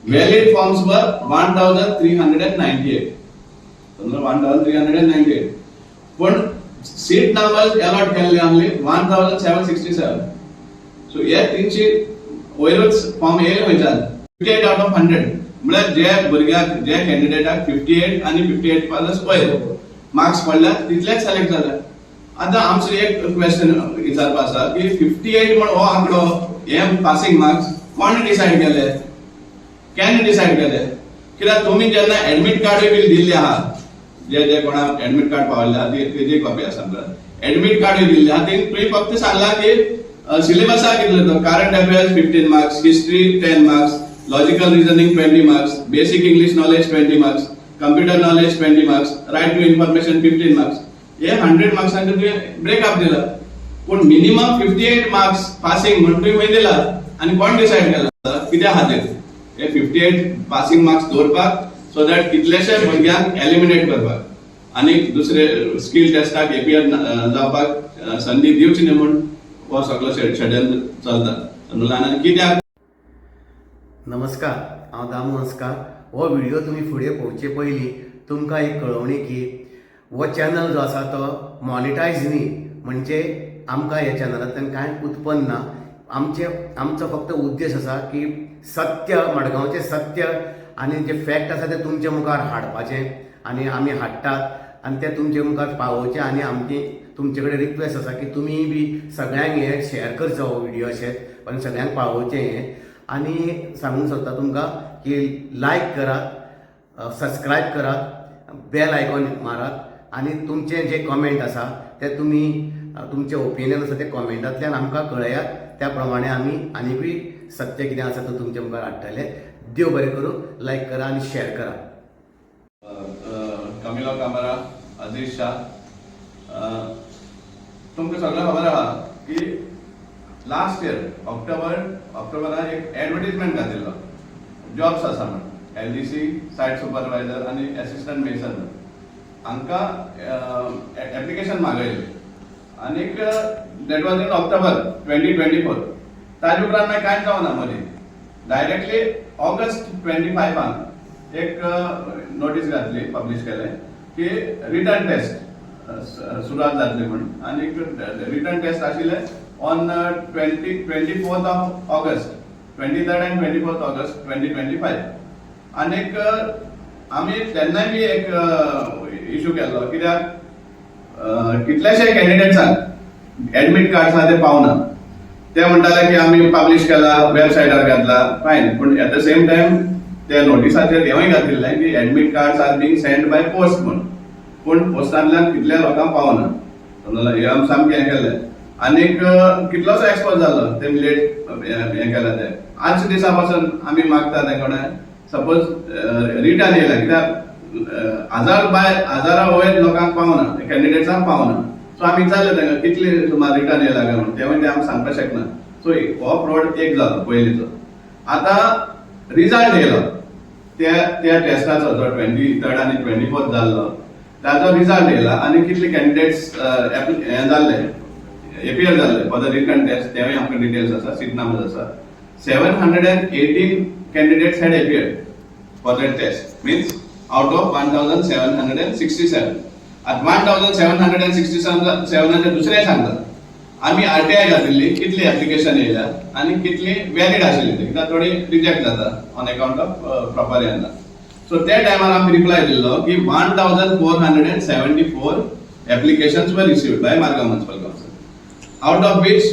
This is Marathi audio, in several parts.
Valid forms were 1398. 1398. पण seat numbers allot केले only 1767. So हे 300 वयरच फॉर्म येयले वयतात 58 out of 100. म्हणजे जे भुरग्याक जे कॅन्डिडेटाक 58 आणि 58 प्लस वयर मार्क्स पडल्यात तितलेच सिलेक्ट जाल्यात. आता आमचो एक क्वेश्चन विचारपा आसा की 58 म्हण हो आंकडो हे पासिंग मार्क्स कोण डिसाइड केले, केन्ना डिसाइड केले? कित्याक तुमी जेन्ना एडमिट कार्ड बील दिल्ले आहा, जे जे कोणाक एडमिट कार्ड पावल्ले आहा तेजी कॉपी आसा एडमिट कार्ड दिल्ले आहा ते तुमी फक्त सांगला की सिलेबसा कितलो तो current affairs 15 marks, history 10 marks, logical reasoning 20 marks, basic English knowledge 20 marks, computer knowledge 20 marks, right to information 15 marks. हे 100 मार्क्सांचे तुमी ब्रेकअप दिला. पण मिनिमम 58 मार्क्स पासिंग म्हणून तुमी खंय दिला आणि कोण डिसाइड केला कित्या खातीर? हे 58 पासिंग मार्क्स दवरपाक सो दॅट कितलेशे भुरग्यांक एलिमिनेट करपाक आणि दुसरे स्किल टेस्टाक एपीआर जावपाक संधी दिवची न्ही म्हणून हो सगळो षडयंत्र चलता. कित्याक? नमस्कार, हांव दामू अस्कार. हो व्हिडिओ तुम्ही फुडें पळोवचे पयलीं तुमकां एक कळवणी की हो चॅनल जो आसा तो मॉनिटायज न्ही, म्हणजे आमकां ह्या चॅनलांतल्यान कांय उत्पन्न ना. आमचो फक्त उद्देश आसा की सत्य, मडगांवचें सत्य आनी जे फॅक्ट आसा ते तुमचे मुखार हाडपाचें आनी आमी हाडटात आनी ते तुमचे मुखार पावोवचे. आनी आमची तुमचे कडेन रिक्वेस्ट आसा की तुमी बी सगळ्यांक हे शेअर करचो हो व्हिडिओ अशें पण सगळ्यांक पावोवचें हें. आनी सांगूंक सोदता तुमकां की लायक करात, सबस्क्रायब करात, बेल आयकॉन मारात आनी तुमचे जे कॉमेंट आसा ते तुमी तुमचे ओपिनियन आसा ते कॉमेंटांतल्यान आमकां कळयात. त्या प्रमाणे आमी आनीकूय सत्य कितें आसा तो तुमचे मुखार हाडटले. देव बरें करूं. लायक करा आनी शेअर करा. कमिला कामारा, अजीज शाह, तुमकां सगळ्यांक खबर आहा की लास्ट इयर ऑक्टोबरान एक एडवर्टिजमेंट घातिल्लो जॉब्स आसा म्हणून एलडीसी, सायट सुपरवायझर आनी असिस्टंट मेसन हांकां एप्लिकेशन मागयलें आनीक दॅट वॉज इन ऑक्टोबर 2024. ताजे उपरांत मागीर कांयच जावना मदीं. डायरेक्टली ऑगस्ट 25 एक नोटीस घातली, पब्लीश केलें की रिटर्न टेस्ट सुरवात जातली म्हणून. आनी रिटर्न टेस्ट आशिल्ले on 24th of August, 23rd and 24th August 2025. आनीक आमी तेन्नाय बी एक इशू केल्लो कित्याक कितलेशे कॅन्डिडेट्सांक एडमिट कार्ड आसा ते पावना. ते म्हणटाले की आमी पब्लीश केला, वेबसायटार घातला, फायन. पूण एट द सेम टायम त्या नोटिसाचेर हेंवूय घातिल्लें की admit cards are being sent by post म्हणून. पूण पोस्टांतल्यान कितल्या लोकांक पावना. हे आमी सामकें हें केलें. आनीक कितलोसो एक्सपोज जालो ते लेट हें केलें ते. आजच्या दिसा पासून आमी मागता तेंकडे सपोज रिटर्न येयला कित्याक हजारा वयर लोकांक पावना, कॅन्डिडेट्सांक पावना. सो आमी विचारलें तांकां कितले सुमार रिटर्न येयला काय म्हणून. ते म्हणजे आमी सांगपाक शकना. सो हो फ्रॉड एक जालो पयलींचो. आतां रिजल्ट येयलो त्या टेस्टाचो जो 23rd आनी 24th जाल्लो ताचो रिजल्ट येयला आनी कितले कॅन्डिडेट्स हें जाल्ले एपीआर जाल्ले फॉर द रिटर्न टेस्ट तेवूय आमकां डिटेल्स आसा, सीट नंबर्स आसा. 718 candidates had appeared for that test, means out of 1767. At 1767 दुसरे सांगतात आमी आरटीआय घातिल्ली कितली एप्लिकेशन येयल्या आनी कितली वॅलिड आशिल्ली कित्याक थोडी रिजेक्ट जाता ऑन अकाउंट ऑफ प्रॉपर येना. सो त्या टायमार आमी रिप्लाय दिल्लो की 1474 applications were received by Margao municipal council, out of which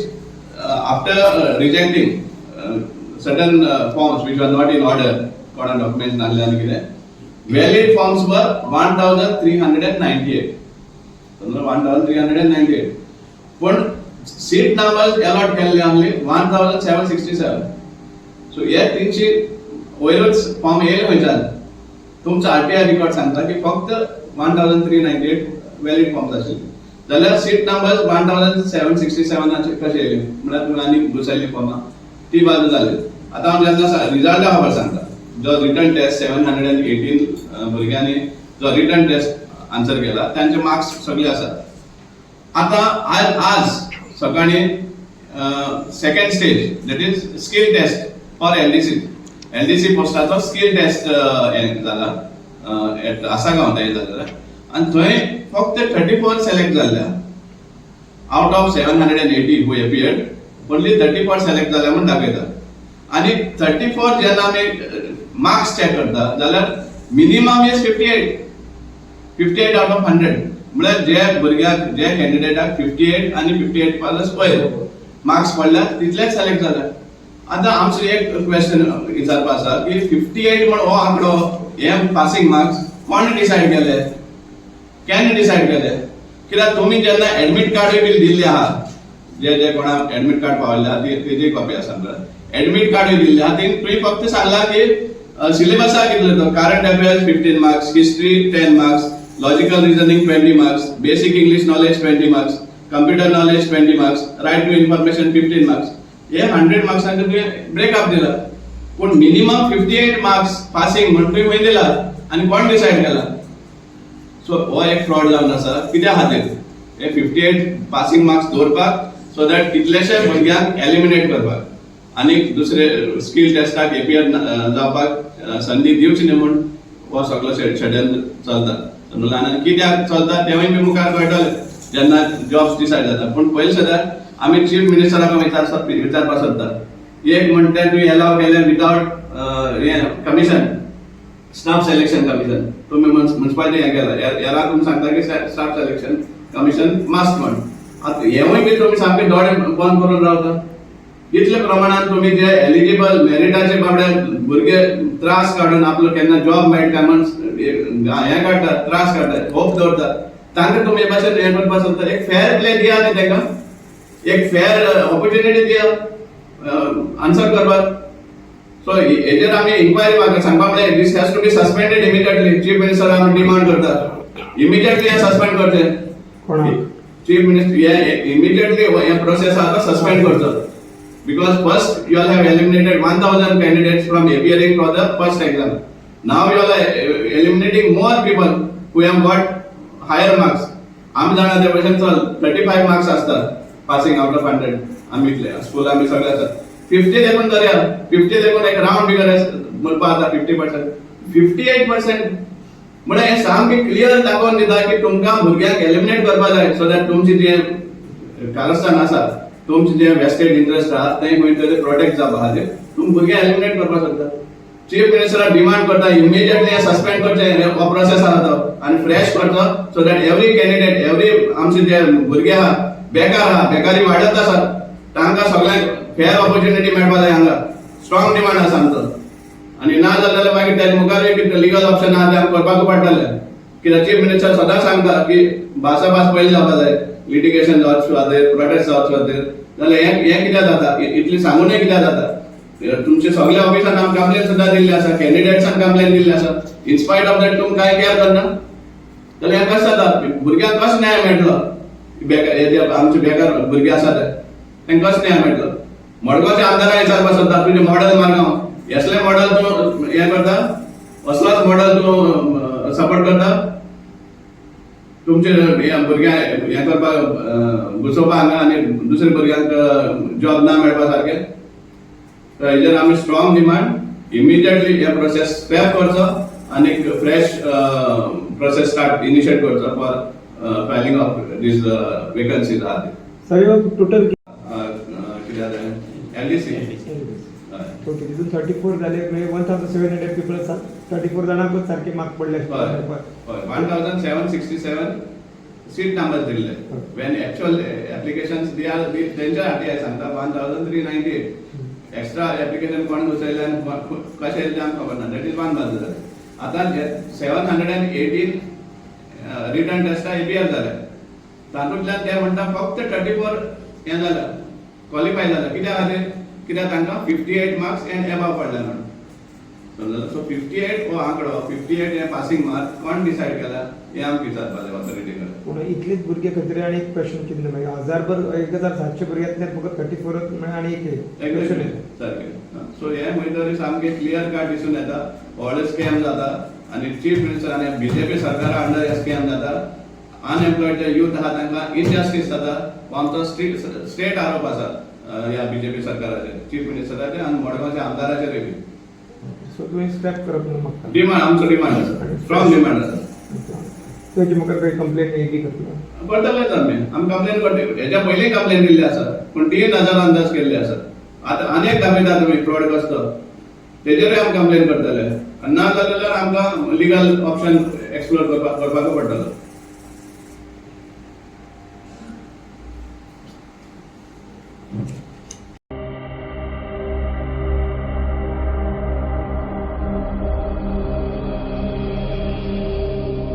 after rejecting certain forms which were not in order, कोणा डॉक्युमेंट्स नासले आनी कितें, valid forms were 1398. 1398. पण सीट नंबर्स अलॉट केल्ले only 1767. सो हे 300 वयरच फॉर्म येयले वयतात. तुमचो आरटीआय रिकॉर्ड सांगता की फक्त 1398 वॅलिड फॉर्म्स आशिल्ले. जाल्यार सीट नंबर्स 1767 कशे येयले म्हळ्यार तुमी आनी घुसयल्ली फॉर्मां ती बाजू जाली. आतां हांव जेन्ना रिजल्टा खबर सांगता जो रिटर्न टेस्ट 718 भुरग्यांनी जो रिटर्न टेस्ट आन्सर केला त्यांचे मार्क्स सगळे आसात. आतां आज सकाळी second stage that is skill test for LDC LDC पोस्टाचो स्किल टेस्ट जाला आसागांव थंय जाल्लो आनी थंय फक्त 34 सिलेक्ट जाल्ल्या out of 780 who appeared only 34 select जाल्या म्हणून दाखयता आनी 34 जेन्ना आमी मार्क्स चेक करता जाल्यार मिनिमम इज 58 आउट ऑफ 100 म्हळ्यार जे भुरग्याक जे कॅन्डिडेटाक 58 आनी 58 प्लस वयर मार्क्स पडल्या तितलेच सिलेक्ट जाल्या आता आमचो एक क्वेश्चन विचारपा आसा की 58 म्हण हो आंकडो हे पासिंग मार्क्स कोण डिसाइड केले केन्ना डिसाइड केले कित्याक तुमी जेन्ना एडमिट कार्ड बील दिल्ले आहा जे कोणाक एडमिट कार्ड पावल्ले आहा तेजी कॉपी आसा एडमिट कार्ड दिल्ले आहा तुमी फक्त सांगला की सिलेबसा कितले तो current affairs 15 marks history 10 marks logical reasoning 20 marks basic English knowledge 20 marks computer knowledge 20 marks right to information 15 marks हे 100 मार्क्सांचे तुवें ब्रेकअप दिला पण मिनिमम 58 मार्क्स पासिंग म्हणून तुवें खंय दिला आनी कोण डिसाइड केला सो हो एक फ्रॉड जावन आसा कित्या खातीर हे 58 पासिंग मार्क्स दवरपाक सो दॅट कितलेशे भुरग्यांक एलिमिनेट करपाक आनी दुसरे स्किल टेस्टाक एपियर जावपाक संदी दिवची न्ही म्हूण हो सगळो शेड्यूल चलता ल्हान कित्याक चलता तेवूय बी मुखार कळटलें जेन्ना जॉब्स डिसायड जाता पूण पयलीं सद्या आमी चीफ मिनिस्टराक विचारपाक सोदता एक म्हणटा तुवें एलाव केलें without commission staff selection commission तुम्ही म्युनिसिपालिटी हें केला याला तुम्ही सांगता की स्टाफ सिलेक्शन कमिशन मस्ट म्हण आतां हेवूय बी तुमी सामके दोळे बंद करून रावता इतले प्रमाणात तुम्ही जे एलिजिबल मेरिटाचे बाबडे भुरगे त्रास काढून आपलो केन्ना जॉब मेळटा म्हण हें काडटात त्रास काडटात होप दवरतात तांकां तुमी हे भाशेन हें करपाक सोदता एक फेअर प्ले दिया न्ही तांकां एक फेअर ऑपॉर्च्युनिटी दिया आन्सर करपाक सो हेजेर आमी इन्क्वायरी म्हाका सांगपा म्हळ्यार this has to be suspended immediately chief minister आमी डिमांड करतात इमिडिएटली हे सस्पेंड करचे चीफ मिनिस्टर हे इमिडिएटली हे प्रोसेस आहा तो सस्पेंड करचो because first you all have eliminated 1000 candidates from appearing for the first exam now you all are eliminating more people who have got higher marks आमी जाणा ते भशेन चल 35 मार्क्स आसतात पासिंग आउट ऑफ 100 आमीतले स्कूल आमी सगळे आसात 50 देखून करया 50 देखून एक राउंड फिगर म्हणपा आता 50% 58% म्हणजे हे सामके क्लियर दाखोवन दिता की तुमकां भुरग्यांक एलिमिनेट करपा जाय सो दॅट तुमची जे कारस्थान आसा तुमचे जे वेस्टेड इंटरेस्ट आहा ते खंय तरी प्रोटेक्ट जावपा खातीर तुमी भुरगे एलिमिनेट करपाक सोदता चीफ मिनिस्टराक डिमांड करता इमिडिएटली सस्पेंड करचे हो प्रोसेस आहा तो आनी फ्रेश करचो so that every candidate every आमचे जे भुरगे आहा बेकारी वाडत आसा तांकां सगळ्यांक फेअर ऑपॉर्च्युनिटी मेळपा जाय हांगा स्ट्रॉंग डिमांड आसा आमचो आनी ना जाल्यार मागीर तेजे मुखार एक लिगल ऑप्शन आहा ते आमकां करपाक पडटले कित्याक चीफ मिनिस्टर सदांच सांगता की भासाभास पयली जावपा जाय लिटिगेशन जावचे खातीर प्रोटेस्ट जावचे खातीर जाल्यार हें कित्याक जाता इतली सांगूनय कित्याक जाता तुमचे सगळ्या ऑफिसान आमकां कंप्लेन सुद्दां दिल्ली आसा कॅन्डिडेट्सान कंप्लेन दिल्ली आसा इनस्पायट ऑफ दॅट तुमी कांय केअर करना जाल्यार हें कशें जाता भुरग्यांक कसो न्याय मेळटलो आमचे बेकार भुरगे आसा ते तांकां कसो न्याय मेळटलो मडगांवच्या आमदाराक विचारपाक सोदता तुजें मॉडल मारगांव असले मॉडल तूं हें करता असलोच मॉडल तूं सपोर्ट करता तुमचे भुरग्यांक हें करपाक घुसोवपाक हांगा आनी दुसऱ्या भुरग्यांक जॉब ना मेळपा सारकें हेजेर आमी स्ट्रॉंग डिमांड इमिडिएटली हे प्रोसेस स्क्रॅप करचो आनी फ्रेश प्रोसेस स्टार्ट इनिशिएट करचो for filing of these vacancies आहा सर टोटल कितें जालें LDC ओके तितून 34 जाले म्हणजे 1700 पीपल आसात 34 जाणांकूच सारखे मार्क पडले हय 1767 सीट नंबर दिल्ले when actual applications they are तेंच्या हाती हांव सांगता 1398 एक्स्ट्रा एप्लिकेशन कोण घुसयले आनी कशें येले आमकां खबर ना दॅट इज वन बाजू आतां 718 रिटर्न टेस्टा एपीआर जाले तातूंतल्यान ते म्हणटा फक्त 34 हें जाल्या क्वॉलिफाय जाल्या कित्या खातीर कित्याक तांकां 58 मार्क्स एंड एबाव पडले म्हणून सो 58 हो आंकडो 58 हे पासिंग मार्क कोण डिसायड केला हे आमकां विचारपाक जाय ऑथॉरिटी कडेन पूण इतलेच भुरगे खंय आनी एक प्रश्न कितें मागीर 1700 भुरग्यांतल्यान फकत 34 म्हणजे आनी एक क्वेश्चन सारकें सो हे खंय सामकें क्लियर कट दिसून येता व्हड स्कॅम जाता आनी चीफ मिनिस्टर आनी बीजेपी सरकारा अंडर हे स्कॅम जाता अनएम्प्लॉयड जे यूथ आहा तांकां इनजस्टीस जाता हो आमचो स्टेट आरोप आसा ह्या बीजेपी सरकाराचेर चीफ मिनिस्टराचे आनी मडगांवच्या आमदाराचेर बी सो तुवें स्क्रॅप करप म्हणून मागता डिमांड आमचो डिमांड आसा, स्ट्रॉंग डिमांड आसा. तेजी म्हाका काही कंप्लेंट येयली करतलो. करतलेच आमी कंप्लेन करतले. हेच्या पयलीं कंप्लेन दिल्ली आसा पूण 3,000 अंदाज केल्ले आसा. आतां आनी एक दाखयता तुमी फ्रॉड कसो तेजेरूय आमी कंप्लेन करतले आनी ना जाल्यार आमकां लिगल ऑप्शन एक्सप्लोर करपाक पडटलो.